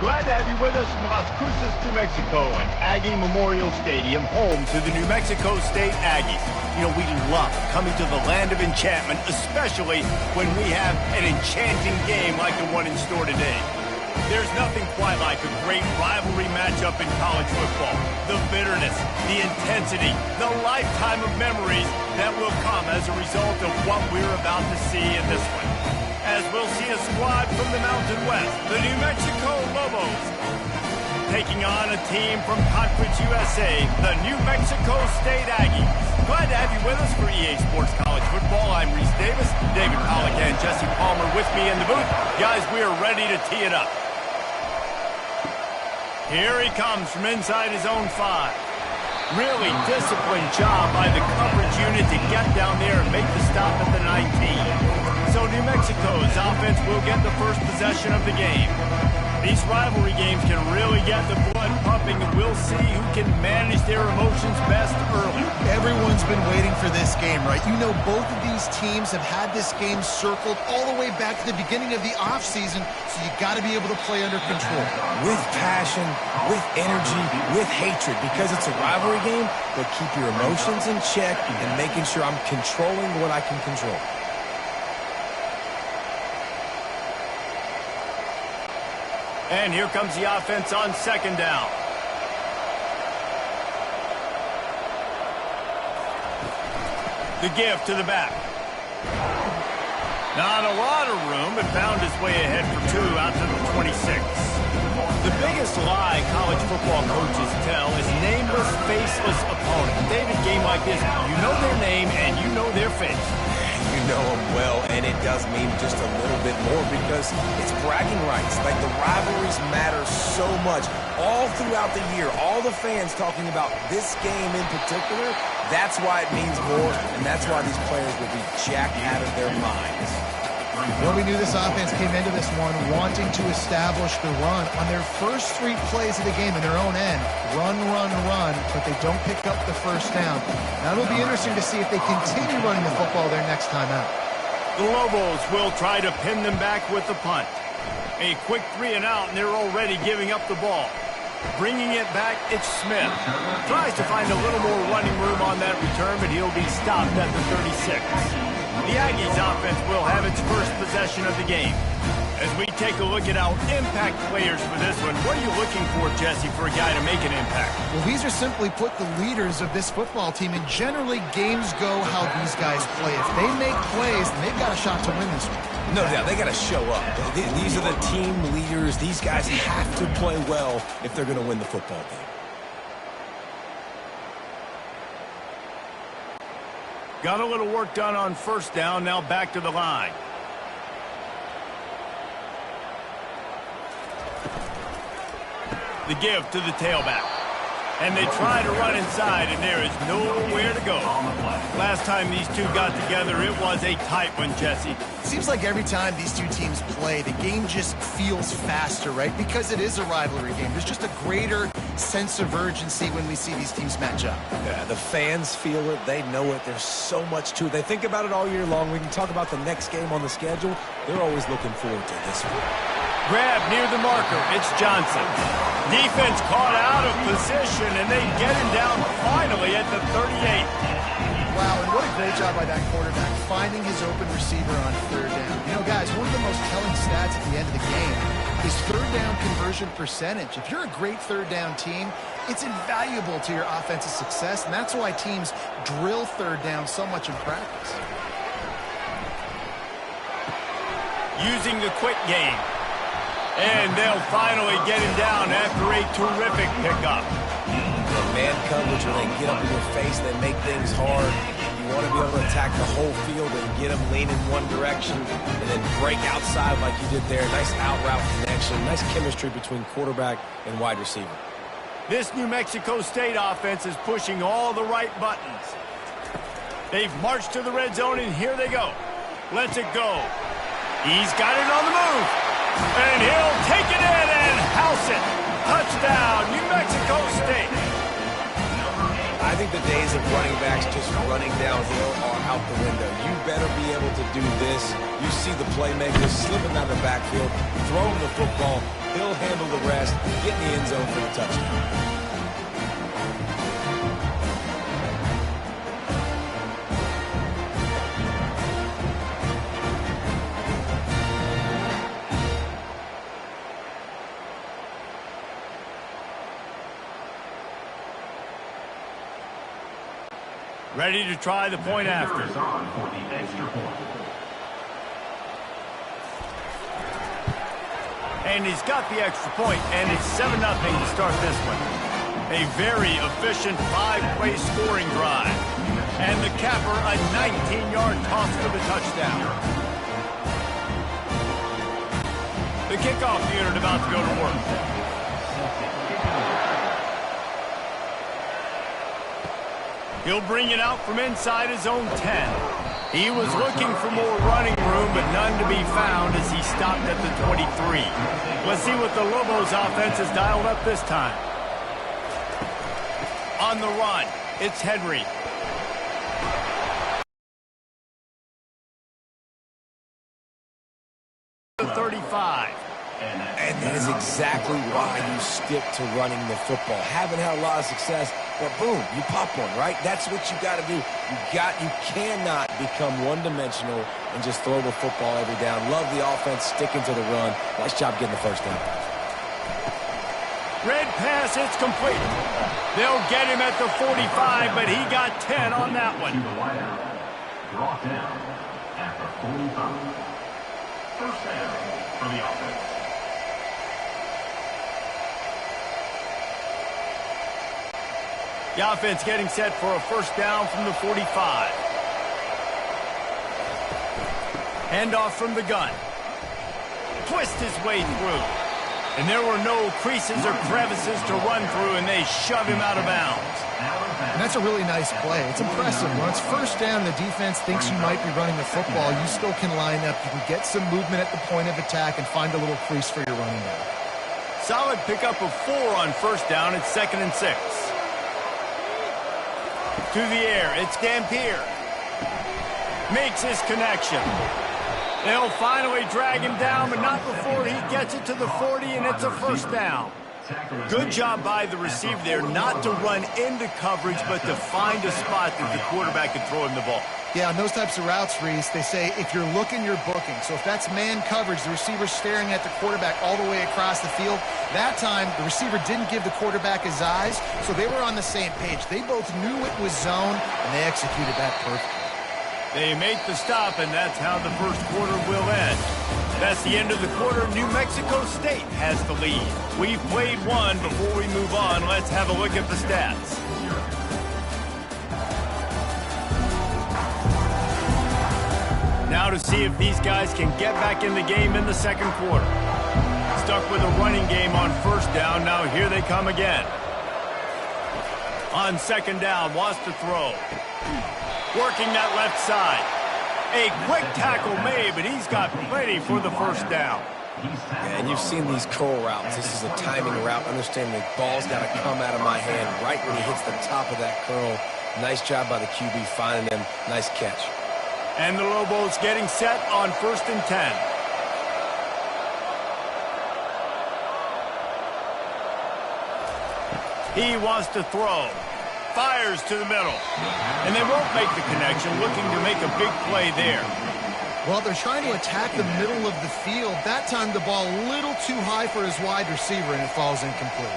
Glad to have you with us from Las Cruces, New Mexico, and Aggie Memorial Stadium, home to the New Mexico State Aggies. You know, we love coming to the land of enchantment, especially when we have an enchanting game like the one in store today. There's nothing quite like a great rivalry matchup in college football. The bitterness, the intensity, the lifetime of memories that will come as a result of what we're about to see in this one. As we'll see a squad from the Mountain West, the New Mexico Lobos, taking on a team from Conference USA, the New Mexico State Aggies. Glad to have you with us for EA Sports College Football. I'm Reese Davis, David Pollock and Jesse Palmer with me in the booth. Guys, we are ready to tee it up. Here he comes from inside his own 5. Really disciplined job by the coverage unit to get down there and make the stop at the 19. So New Mexico's offense will get the first possession of the game. These rivalry games can really get the blood pumping, and we'll see who can manage their emotions best early. Everyone's been waiting for this game, right? You know, both of these teams have had this game circled all the way back to the beginning of the offseason, so you got to be able to play under control. With passion, with energy, with hatred, because it's a rivalry game, but keep your emotions in check and making sure I'm controlling what I can control. And here comes the offense on second down. The give to the back. Not a lot of room, but found his way ahead for 2 out to the 26. The biggest lie college football coaches tell is nameless, faceless opponent. David, game like this, you know their name and you know their face. You know them well, and it does mean just a little bit more because it's bragging rights. Like, the rivalries matter so much all throughout the year. All the fans talking about this game in particular, that's why it means more, and that's why these players will be jacked out of their minds. Well, we knew this offense came into this one wanting to establish the run on their first 3 plays of the game in their own end. Run, run, run, but they don't pick up the first down. Now it'll be interesting to see if they continue running the football their next time out. The Lobos will try to pin them back with the punt. A quick 3 and out, and they're already giving up the ball. Bringing it back, it's Smith. Tries to find a little more running room on that return, but he'll be stopped at the 36. The Aggies offense will have its first possession of the game. As we take a look at our impact players for this one, what are you looking for, Jesse, for a guy to make an impact? Well, these are simply put the leaders of this football team, and generally games go how these guys play. If they make plays, then they've got a shot to win this one. No doubt, they got to show up. These are the team leaders. These guys have to play well if they're going to win the football game. Got a little work done on first down, now back to the line. The give to the tailback. And they try to run inside, and there is nowhere to go. Last time these two got together, it was a tight one, Jesse. Seems like every time these two teams play, the game just feels faster, right? Because it is a rivalry game. There's just a greater sense of urgency when we see these teams match up. Yeah, the fans feel it. They know it. There's so much to it. They think about it all year long. We can talk about the next game on the schedule. They're always looking forward to this one. Grab near the marker. It's Johnson. Defense caught out of position, and they get him down finally at the 38. Wow, and what a great job by that quarterback, finding his open receiver on third down. You know, guys, one of the most telling stats at the end of the game is third down conversion percentage. If you're a great third down team, it's invaluable to your offensive success, and that's why teams drill third down so much in practice. Using the quick game. And they'll finally get him down after a terrific pickup. Man coverage, when they get up in your face, they make things hard. You want to be able to attack the whole field and get them leaning one direction and then break outside like you did there. Nice out route connection, nice chemistry between quarterback and wide receiver. This New Mexico State offense is pushing all the right buttons. They've marched to the red zone, and here they go. Lets it go. He's got it on the move. And he'll take it in and house it. Touchdown, New Mexico State. I think the days of running backs just running downhill are out the window. You better be able to do this. You see the playmakers slipping out of the backfield, throwing the football, He'll handle the rest, get in the end zone for the touchdown. Ready to try the point after. And he's got the extra point, and it's 7-0 to start this one. A very efficient 5-play scoring drive. And the capper, a 19-yard toss for the touchdown. The kickoff unit about to go to work. He'll bring it out from inside his own 10. He was looking for more running room, but none to be found as he stopped at the 23. Let's see what the Lobos offense has dialed up this time. On the run, it's Henry. The 35. And that is exactly why you stick to running the football. Haven't had a lot of success, but boom, you pop one, right? That's what you got to do. You cannot become one-dimensional and just throw the football every down. Love the offense, sticking to the run. Nice job getting the first down. Red pass, it's complete. They'll get him at the 45, but he got 10 on that one. Brought down at the 45. First down for the offense. The offense getting set for a first down from the 45. Handoff from the gun. Twist his way through. And there were no creases or crevices to run through, and they shove him out of bounds. And that's a really nice play. It's impressive. When it's first down, the defense thinks you might be running the football. You still can line up. You can get some movement at the point of attack and find a little crease for your running back. Solid pickup of 4 on first down. It's 2nd and 6. To the air, it's Dampier. Makes his connection. They'll finally drag him down, but not before he gets it to the 40, and it's a first down. Good job by the receiver there, not to run into coverage, but to find a spot that the quarterback could throw him the ball. Yeah, on those types of routes, Reese, they say if you're looking, you're booking. So if that's man coverage, the receiver's staring at the quarterback all the way across the field. That time, the receiver didn't give the quarterback his eyes, so they were on the same page. They both knew it was zone, and they executed that perfectly. They make the stop, and that's how the first quarter will end. That's the end of the quarter. New Mexico State has the lead. We've played one. Before we move on, let's have a look at the stats. Now to see if these guys can get back in the game in the second quarter. Stuck with a running game on first down. Now here they come again. On second down, wants to throw. Working that left side. A quick tackle made, but he's got plenty for the first down. And you've seen these curl routes. This is a timing route. Understand the ball's got to come out of my hand right when he hits the top of that curl. Nice job by the QB finding him. Nice catch. And the Lobos getting set on 1st and 10. He wants to throw. Fires to the middle. And they won't make the connection, looking to make a big play there. Well, they're trying to attack the middle of the field. That time the ball a little too high for his wide receiver, and it falls incomplete.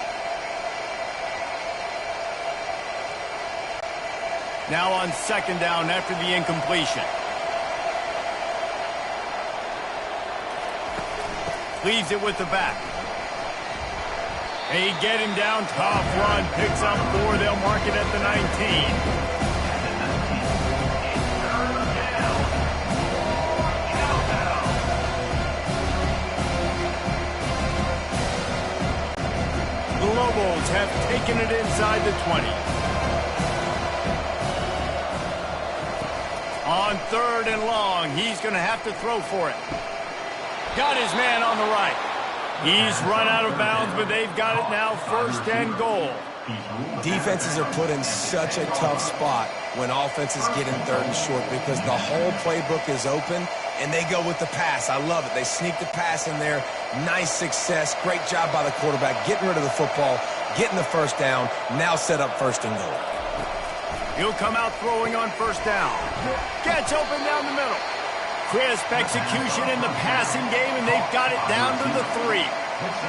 Now on second down after the incompletion. Leaves it with the back. They get him down, tough run, picks up 4, they'll mark it at the 19. The Lobos have taken it inside the 20. On 3rd and long, he's going to have to throw for it. Got his man on the right. He's run out of bounds, but they've got it now 1st and goal. Defenses are put in such a tough spot when offenses get in 3rd and short because the whole playbook is open and they go with the pass. I love it. They sneak the pass in there. Nice success. Great job by the quarterback getting rid of the football, getting the first down, now set up first and goal. He'll come out throwing on first down. Gets open down the middle. Crisp execution in the passing game, and they've got it down to the 3.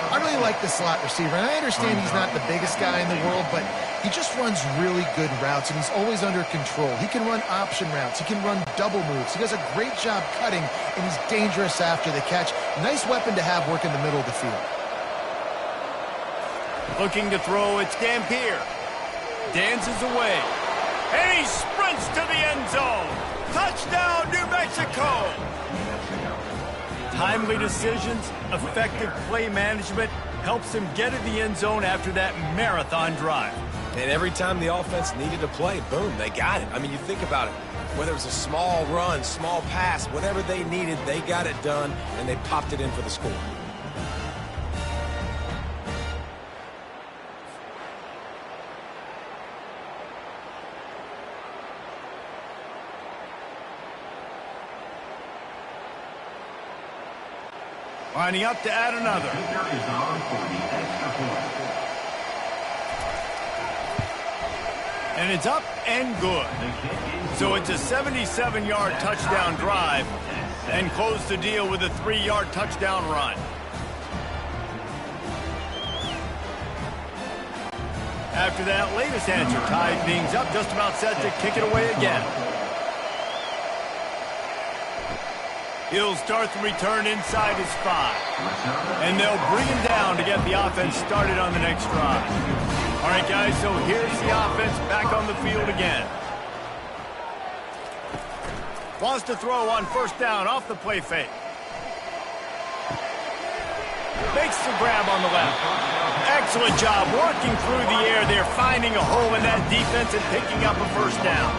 I really like the slot receiver, and I understand he's not the biggest guy in the world, but he just runs really good routes, and he's always under control. He can run option routes. He can run double moves. He does a great job cutting, and he's dangerous after the catch. Nice weapon to have work in the middle of the field. Looking to throw, it's Dampier. Dances away, and he sprints to the end zone. Touchdown, New Mexico! Timely decisions, effective play management helps him get to the end zone after that marathon drive. And every time the offense needed to play, boom, they got it. I mean, you think about it. Whether it was a small run, small pass, whatever they needed, they got it done, and they popped it in for the score. Lining up to add another. Kicker is on for the extra point. And it's up and good. So it's a 77-yard touchdown drive and close the deal with a 3-yard touchdown run. After that latest answer tied things up, just about set to kick it away again. He'll start the return inside his 5. And they'll bring him down to get the offense started on the next drive. All right, guys, so here's the offense back on the field again. Wants to throw on first down off the play fake. Makes the grab on the left. Excellent job working through the air there, finding a hole in that defense and picking up a first down.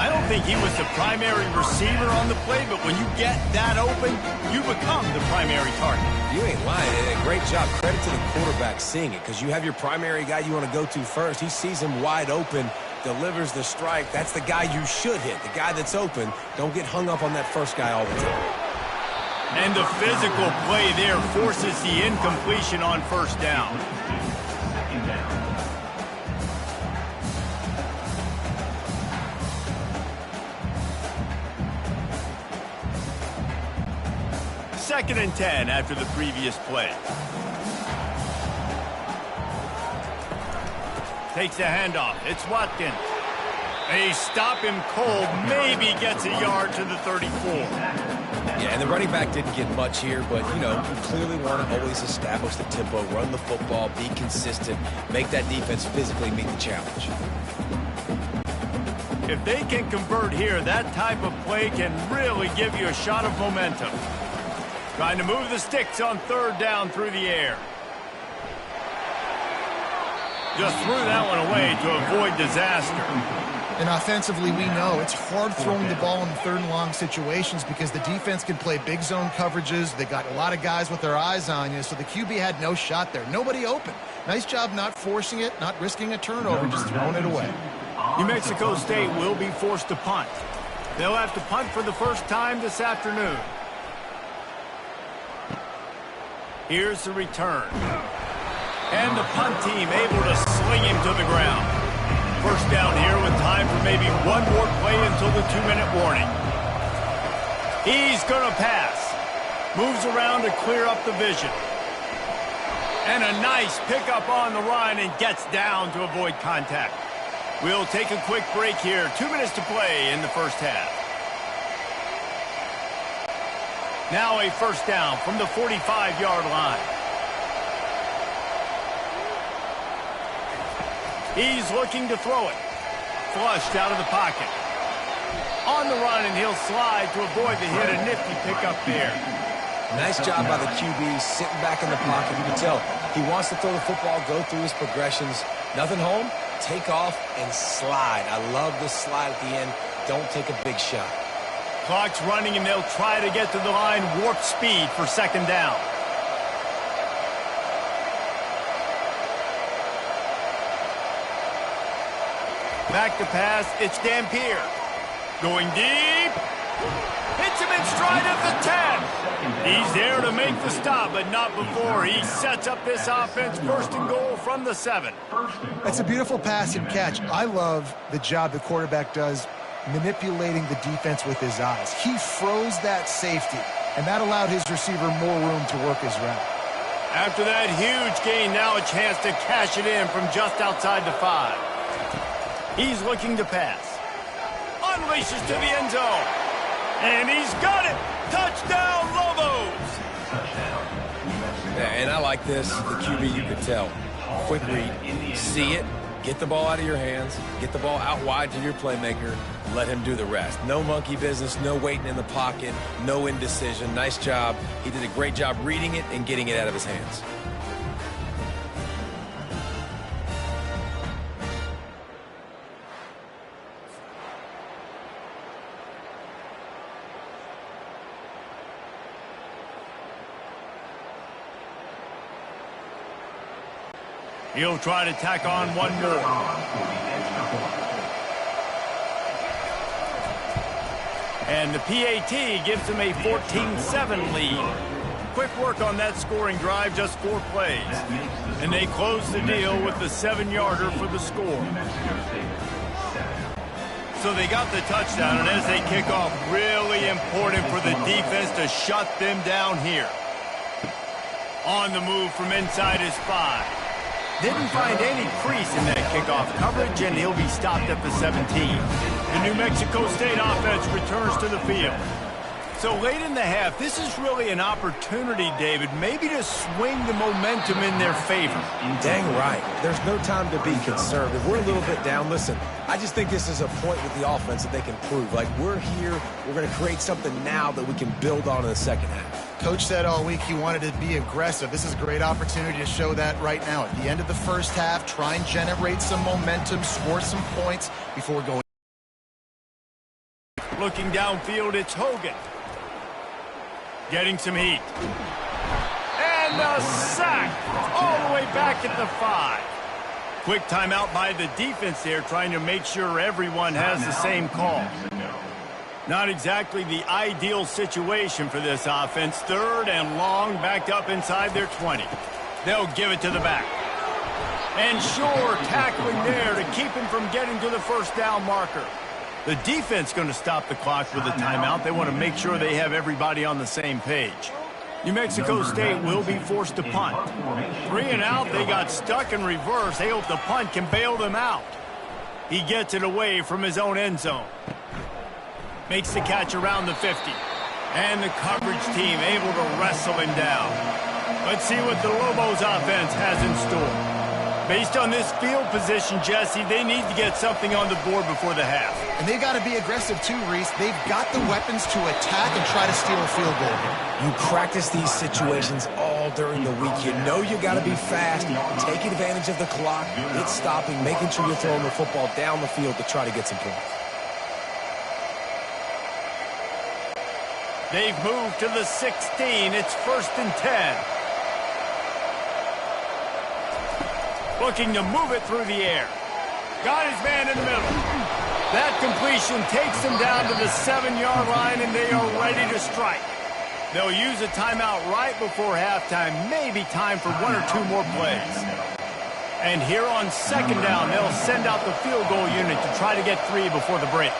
I don't think he was the primary receiver on the play, but when you get that open, you become the primary target. You ain't lying. And a great job. Credit to the quarterback seeing it, because you have your primary guy you want to go to first. He sees him wide open, delivers the strike. That's the guy you should hit, the guy that's open. Don't get hung up on that first guy all the time. And the physical play there forces the incompletion on first down. Second down. Second and 10 after the previous play. Takes the handoff. It's Watkins. They stop him cold. Maybe gets a yard to the 34. Yeah, and the running back didn't get much here, but, you know, you clearly want to always establish the tempo, run the football, be consistent, make that defense physically meet the challenge. If they can convert here, that type of play can really give you a shot of momentum. Trying to move the sticks on third down through the air. Just threw that one away to avoid disaster. And offensively, we know it's hard throwing the ball in third and long situations because the defense can play big zone coverages. They got a lot of guys with their eyes on you, so the QB had no shot there. Nobody open. Nice job not forcing it, not risking a turnover, just throwing it away. New Mexico State will be forced to punt. They'll have to punt for the first time this afternoon. Here's the return. And the punt team able to sling him to the ground. First down here with time for maybe one more play until the 2-minute warning. He's going to pass. Moves around to clear up the vision. And a nice pickup on the run and gets down to avoid contact. We'll take a quick break here. 2 minutes to play in the first half. Now a first down from the 45-yard line. He's looking to throw it. Flushed out of the pocket. On the run, and he'll slide to avoid the hit. A nifty pickup there. Nice job by the QB, sitting back in the pocket. You can tell he wants to throw the football, go through his progressions. Nothing home, take off and slide. I love the slide at the end. Don't take a big shot. Clock's running, and they'll try to get to the line warp speed for second down. Back to pass, it's Dampier. Going deep. It's Gets him in stride at the 10. He's there to make the stop, but not before he sets up this offense. First and goal from the 7. That's a beautiful pass and catch. I love the job the quarterback does manipulating the defense with his eyes. He froze that safety, and that allowed his receiver more room to work his route. After that huge gain, now a chance to cash it in from just outside the 5. He's looking to pass. Unleashes to the end zone. And he's got it. Touchdown, Lobos. Yeah, and I like this. The QB, you could tell. Quick read. See it. Get the ball out of your hands. Get the ball out wide to your playmaker. Let him do the rest. No monkey business, no waiting in the pocket, no indecision. Nice job. He did a great job reading it and getting it out of his hands. He'll try to tack on one more. And the PAT gives him a 14-7 lead. Quick work on that scoring drive, just 4 plays. And they close the deal with the 7-yarder for the score. So they got the touchdown, and as they kick off, really important for the defense to shut them down here. On the move from inside his 5. Didn't find any crease in that kickoff coverage, and he'll be stopped at the 17. The New Mexico State offense returns to the field. So late in the half, this is really an opportunity, David, maybe to swing the momentum in their favor. Dang right. There's no time to be conservative. We're a little bit down. Listen, I just think this is a point with the offense that they can prove. Like, we're here, we're going to create something now that we can build on in the second half. Coach said all week he wanted to be aggressive. This is a great opportunity to show that right now. At the end of the first half, try and generate some momentum, score some points before going. Looking downfield, it's Hogan. Getting some heat. And a sack all the way back at the 5. Quick timeout by the defense there, trying to make sure everyone has the same call. Not exactly the ideal situation for this offense. 3rd and long, backed up inside their 20. They'll give it to the back. And sure, tackling there to keep him from getting to the first down marker. The defense going to stop the clock with a timeout. They want to make sure they have everybody on the same page. New Mexico State will be forced to punt. 3 and out, they got stuck in reverse. They hope the punt can bail them out. He gets it away from his own end zone. Makes the catch around the 50. And the coverage team able to wrestle him down. Let's see what the Lobos offense has in store. Based on this field position, Jesse, they need to get something on the board before the half. And they've got to be aggressive too, Reese. They've got the weapons to attack and try to steal a field goal. You practice these situations all during the week. You know you got to be fast, take advantage of the clock, it's stopping, making sure you're throwing the football down the field to try to get some points. They've moved to the 16. It's 1st and 10. Looking to move it through the air. Got his man in the middle. That completion takes them down to the 7-yard line, and they are ready to strike. They'll use a timeout right before halftime. Maybe time for 1 or 2 more plays. And here on 2nd down, they'll send out the field goal unit to try to get 3 before the break.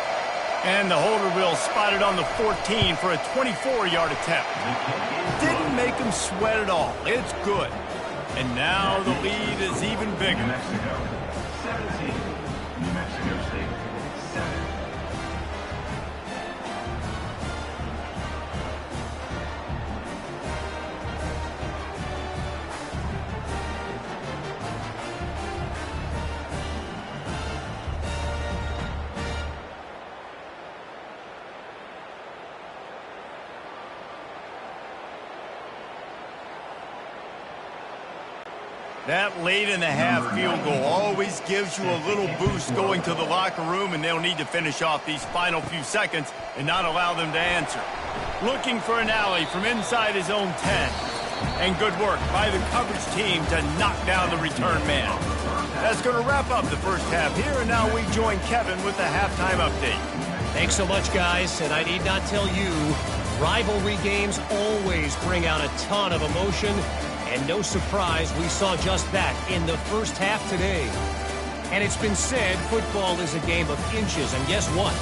And the holder will spot it on the 14 for a 24-yard attempt. Didn't make him sweat at all. It's good. And now the lead is even bigger. New Mexico 17. New Mexico State 7. That late in the half field goal always gives you a little boost going to the locker room, and they'll need to finish off these final few seconds and not allow them to answer. Looking for an alley from inside his own 10. And good work by the coverage team to knock down the return man. That's going to wrap up the first half here, and now we join Kevin with the halftime update. Thanks so much, guys, and I need not tell you, rivalry games always bring out a ton of emotion, and no surprise, we saw just that in the first half today. And it's been said football is a game of inches, and guess what?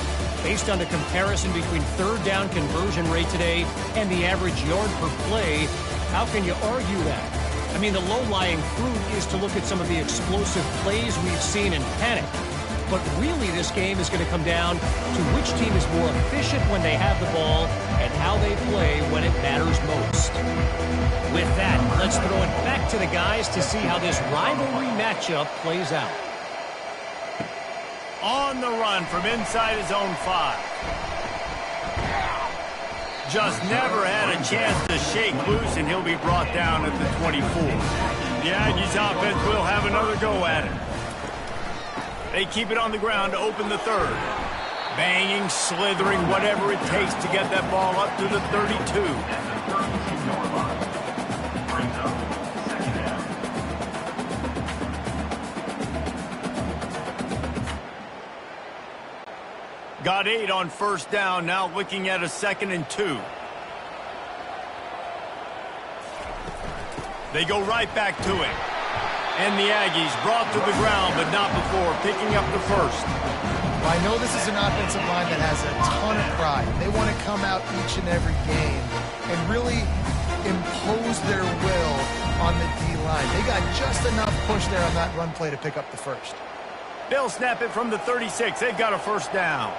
Based on the comparison between third down conversion rate today and the average yard per play, how can you argue that? I mean, the low-lying fruit is to look at some of the explosive plays we've seen and panic. But really, this game is going to come down to which team is more efficient when they have the ball and how they play when it matters most. With that, let's throw it back to the guys to see how this rivalry matchup plays out. On the run from inside his own 5. Just never had a chance to shake loose, and he'll be brought down at the 24. The Aggies offense will have another go at it. They keep it on the ground to open the third. Banging, slithering, whatever it takes to get that ball up to the 32. Got 8 on first down, now looking at a 2nd and 2. They go right back to it. And the Aggies brought to the ground, but not before picking up the first. Well, I know this is an offensive line that has a ton of pride. They want to come out each and every game and really impose their will on the D-line. They got just enough push there on that run play to pick up the first. They'll snap it from the 36. They've got a first down.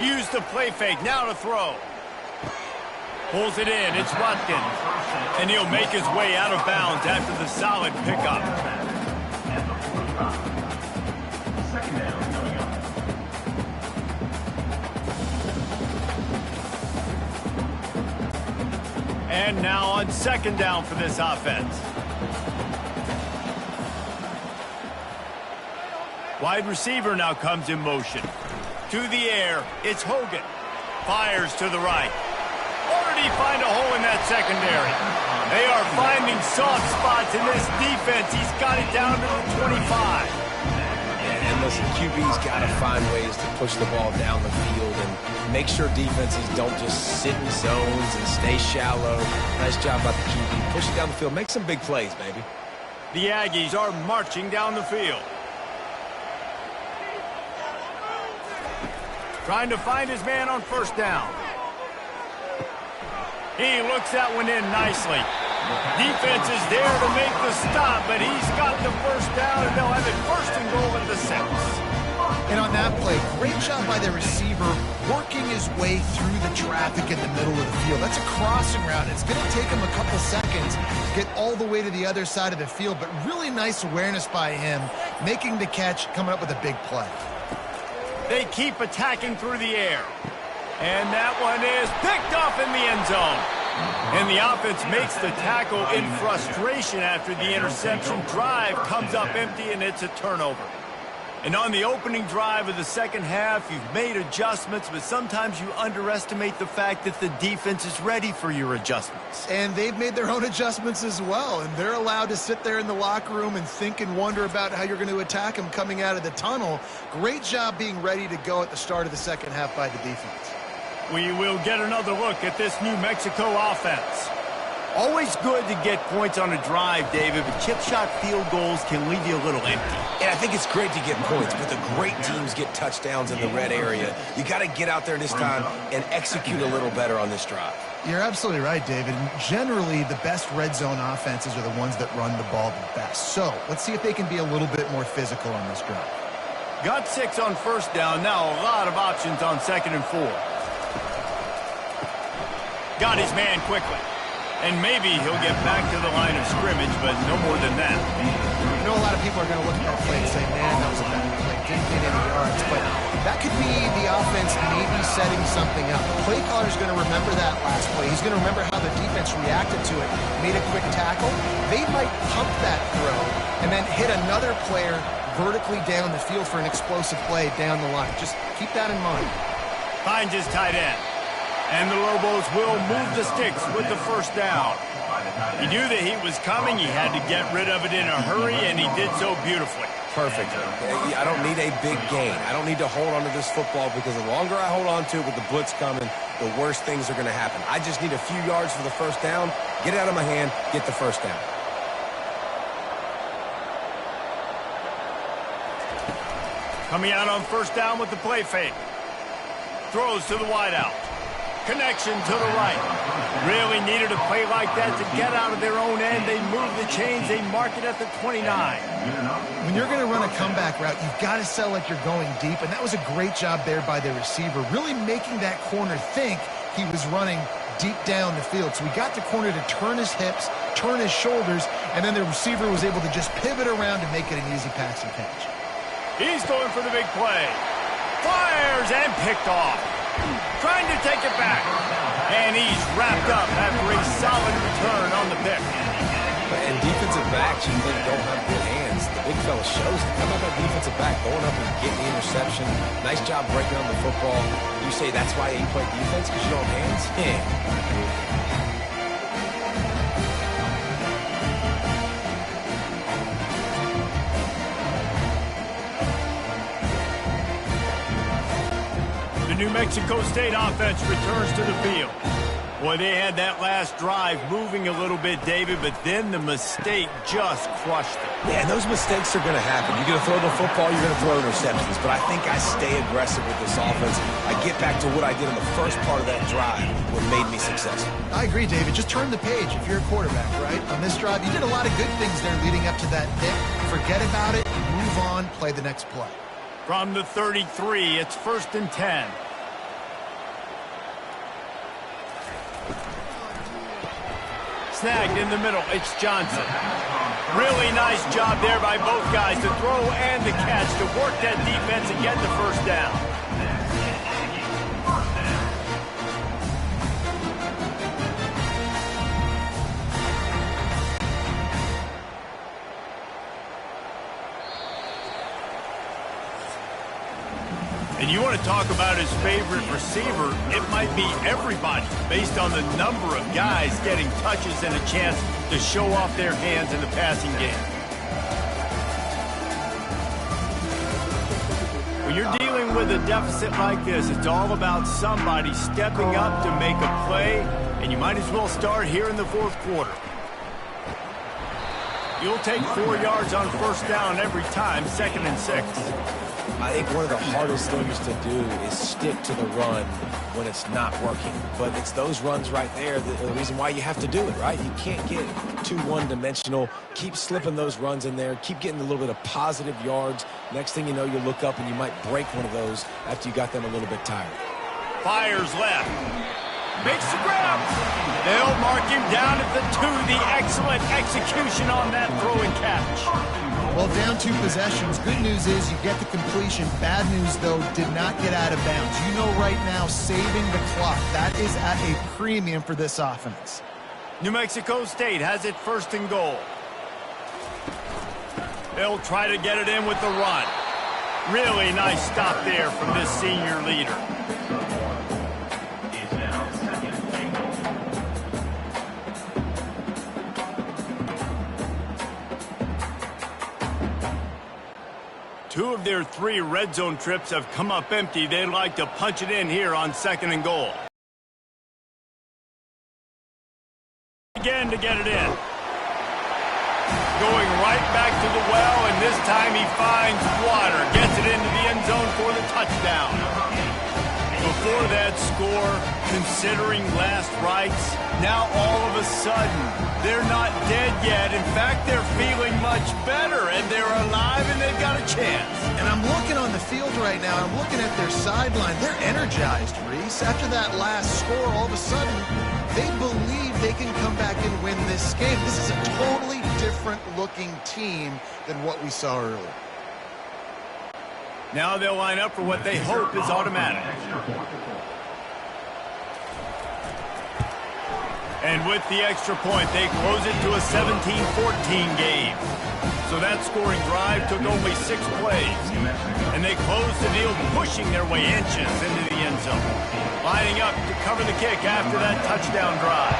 Use the play fake, now to throw. Pulls it in, it's Watkins. And he'll make his way out of bounds after the solid pickup. Second down coming up. And now on 2nd down for this offense. Wide receiver now comes in motion. To the air, it's Hogan. Fires to the right. Or did he find a hole in that secondary? They are finding soft spots in this defense. He's got it down to the 25. And listen, QB's got to find ways to push the ball down the field and make sure defenses don't just sit in zones and stay shallow. Nice job by the QB. Push it down the field. Make some big plays, baby. The Aggies are marching down the field. Trying to find his man on first down. He looks that one in nicely. Defense is there to make the stop, but he's got the first down, and they'll have it 1st and goal at the 6. And on that play, great job by the receiver working his way through the traffic in the middle of the field. That's a crossing route. It's going to take him a couple seconds to get all the way to the other side of the field, but really nice awareness by him, making the catch, coming up with a big play. They keep attacking through the air. And that one is picked off in the end zone. And the offense makes the tackle in frustration after the interception. Drive comes up empty, and it's a turnover. And on the opening drive of the second half, you've made adjustments, but sometimes you underestimate the fact that the defense is ready for your adjustments. And they've made their own adjustments as well, and they're allowed to sit there in the locker room and think and wonder about how you're going to attack them coming out of the tunnel. Great job being ready to go at the start of the second half by the defense. We will get another look at this New Mexico offense. Always good to get points on a drive, David, but chip shot field goals can leave you a little empty. And I think it's great to get points, but the great teams get touchdowns in the red area. You got to get out there this time and execute a little better on this drive. You're absolutely right, David. And generally, the best red zone offenses are the ones that run the ball the best. So let's see if they can be a little bit more physical on this drive. Got 6 on first down. Now a lot of options on 2nd and 4. Got his man quickly. And maybe he'll get back to the line of scrimmage, but no more than that. You know, a lot of people are going to look at that play and say, man, that was a bad play. Didn't get any yards. But that could be the offense maybe setting something up. The play caller's going to remember that last play. He's going to remember how the defense reacted to it, made a quick tackle. They might pump that throw and then hit another player vertically down the field for an explosive play down the line. Just keep that in mind. Finds his tight end. And the Lobos will move the sticks with the first down. He knew that he was coming. He had to get rid of it in a hurry, and he did so beautifully. Perfect. I don't need a big gain. I don't need to hold on to this football because the longer I hold on to it with the blitz coming, the worse things are going to happen. I just need a few yards for the first down, get it out of my hand, get the first down. Coming out on first down with the play fake. Throws to the wideout. Connection to the right. Really needed a play like that to get out of their own end. They move the chains. They mark it at the 29. When you're going to run a comeback route, you've got to sell like you're going deep, and that was a great job there by the receiver, really making that corner think he was running deep down the field. So we got the corner to turn his hips, turn his shoulders, and then the receiver was able to just pivot around and make it an easy pass and catch. He's going for the big play. Fires and picked off. Trying to take it back. And he's wrapped up after a solid return on the pick. And defensive backs, you think, don't have good hands. The big fella shows it. How about that defensive back going up and getting the interception? Nice job breaking on the football. You say that's why you play defense, because you don't have hands? Yeah. New Mexico State offense returns to the field. Boy, they had that last drive moving a little bit, David, but then the mistake just crushed them. Yeah, and those mistakes are going to happen. You're going to throw the football, you're going to throw interceptions, but I think I stay aggressive with this offense. I get back to what I did in the first part of that drive, what made me successful. I agree, David. Just turn the page if you're a quarterback, right? On this drive, you did a lot of good things there leading up to that pick. Forget about it, move on, play the next play. From the 33, it's 1st and 10. Snagged in the middle, it's Johnson. Really nice job there by both guys to throw and the catch to work that defense and get the first down. And you want to talk about his favorite receiver, it might be everybody based on the number of guys getting touches and a chance to show off their hands in the passing game. When you're dealing with a deficit like this, it's all about somebody stepping up to make a play, and you might as well start here in the fourth quarter. You'll take 4 yards on first down every time, 2nd and 6. I think one of the hardest things to do is stick to the run when it's not working. But it's those runs right there that are the reason why you have to do it, right? You can't get too one-dimensional. Keep slipping those runs in there. Keep getting a little bit of positive yards. Next thing you know, you look up and you might break one of those after you got them a little bit tired. Fires left. Makes the grab. They'll mark him down at the 2. The excellent execution on that throw and catch. Well, down 2 possessions. Good news is you get the completion. Bad news, though, did not get out of bounds. You know right now, saving the clock. That is at a premium for this offense. New Mexico State has it 1st and goal. They'll try to get it in with the run. Really nice stop there from this senior leader. Two of their 3 red zone trips have come up empty. They'd like to punch it in here on 2nd and goal. Again to get it in. Going right back to the well, and this time he finds water. Gets it into the end zone for the touchdown. Before that score, considering last rites, now all of a sudden, they're not dead yet. In fact, they're feeling much better, and they're alive, and they've got a chance. And I'm looking on the field right now. I'm looking at their sideline. They're energized, Reese. After that last score, all of a sudden, they believe they can come back and win this game. This is a totally different-looking team than what we saw earlier. Now they'll line up for what they hope is automatic. And with the extra point, they close it to a 17-14 game. So that scoring drive took only 6 plays. And they close the deal, pushing their way inches into the end zone. Lining up to cover the kick after that touchdown drive.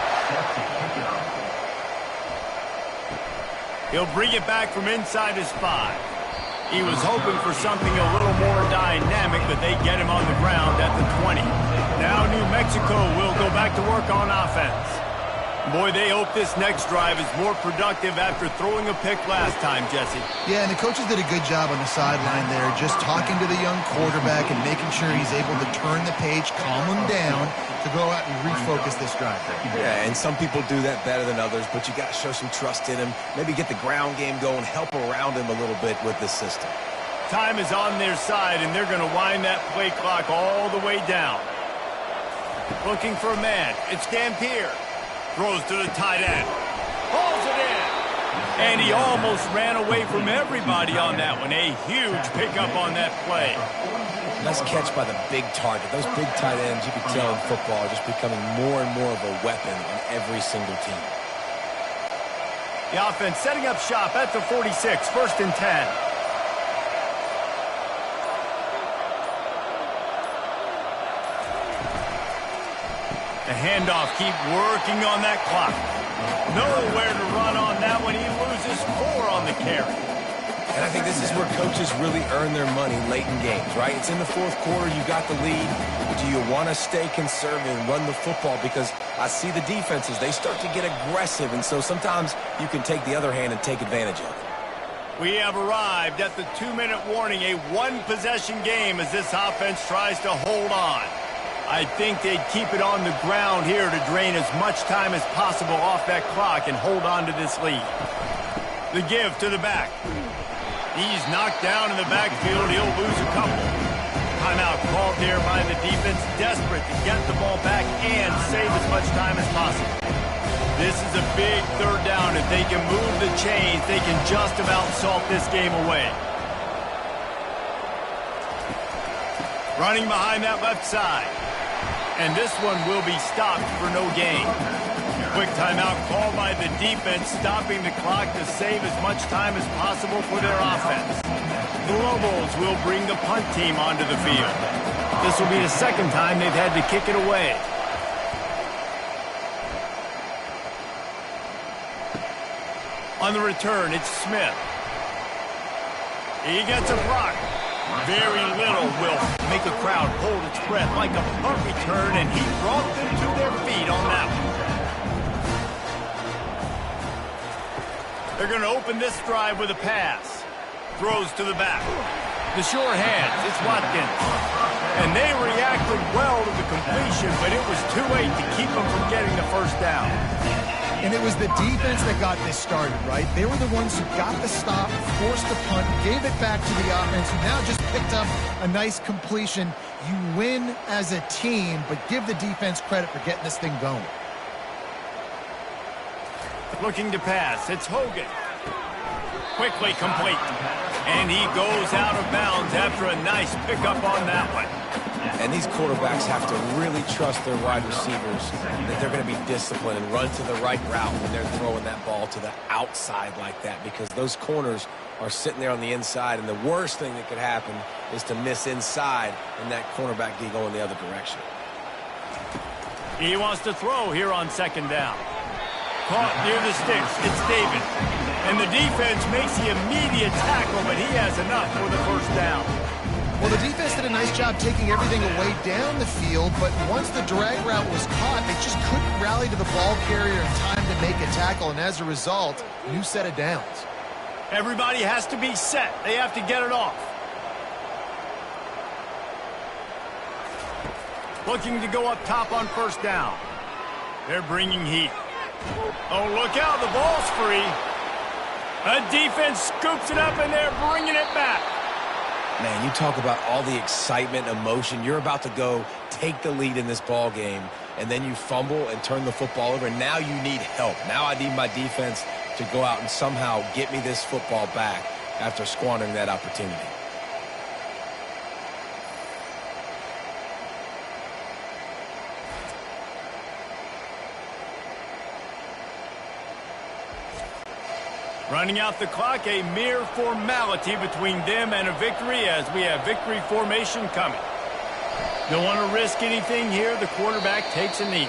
He'll bring it back from inside his 5. He was hoping for something a little more dynamic, but they get him on the ground at the 20. Now New Mexico will go back to work on offense. Boy, they hope this next drive is more productive after throwing a pick last time, Jesse. Yeah, and the coaches did a good job on the sideline there, just talking to the young quarterback and making sure he's able to turn the page, calm him down, to go out and refocus this drive. Yeah, and some people do that better than others, but you got to show some trust in him, maybe get the ground game going, help around him a little bit with this system. Time is on their side, and they're going to wind that play clock all the way down. Looking for a man. It's Dampier. Throws to the tight end. Hauls it in. And he almost ran away from everybody on that one. A huge pickup on that play. Nice catch by the big target. Those big tight ends, you can tell in football, are just becoming more and more of a weapon on every single team. The offense setting up shop at the 46, 1st and 10. The handoff, keep working on that clock. Nowhere to run on that one. He loses 4 on the carry. And I think this is where coaches really earn their money late in games, right? It's in the 4th quarter, you got the lead. Do you want to stay conservative and run the football? Because I see the defenses, they start to get aggressive, and so sometimes you can take the other hand and take advantage of it. We have arrived at the 2-minute warning, a one-possession game as this offense tries to hold on. I think they'd keep it on the ground here to drain as much time as possible off that clock and hold on to this lead. The give to the back. He's knocked down in the backfield. He'll lose a couple. Timeout called here by the defense, desperate to get the ball back and save as much time as possible. This is a big 3rd down. If they can move the chains, they can just about salt this game away. Running behind that left side. And this one will be stopped for no gain. Quick timeout called by the defense, stopping the clock to save as much time as possible for their offense. The Lobos will bring the punt team onto the field. This will be the 2nd time they've had to kick it away. On the return, it's Smith. He gets a block. Very little will make a crowd hold its breath like a punt return, and he brought them to their feet on that one. They're going to open this drive with a pass. Throws to the back. The sure hands, it's Watkins. And they reacted well to the completion, but it was too late to keep them from getting the 1st down. And it was the defense that got this started, right? They were the ones who got the stop, forced the punt, gave it back to the offense, who now just picked up a nice completion. You win as a team, but give the defense credit for getting this thing going. Looking to pass, it's Hogan. Quickly complete. And he goes out of bounds after a nice pickup on that one. And these quarterbacks have to really trust their wide receivers that they're going to be disciplined and run to the right route when they're throwing that ball to the outside like that, because those corners are sitting there on the inside, and the worst thing that could happen is to miss inside and that cornerback be going the other direction. He wants to throw here on 2nd down. Caught near the sticks. It's David. And the defense makes the immediate tackle, but he has enough for the 1st down. Well, the defense did a nice job taking everything away down the field, but once the drag route was caught, they just couldn't rally to the ball carrier in time to make a tackle, and as a result, new set of downs. Everybody has to be set. They have to get it off. Looking to go up top on 1st down. They're bringing heat. Oh, look out, the ball's free. A defense scoops it up, and they're bringing it back. Man, you talk about all the excitement, emotion. You're about to go take the lead in this ball game, and then you fumble and turn the football over, and now you need help. Now I need my defense to go out and somehow get me this football back after squandering that opportunity. Running out the clock, a mere formality between them and a victory as we have victory formation coming. Don't want to risk anything here. The quarterback takes a knee.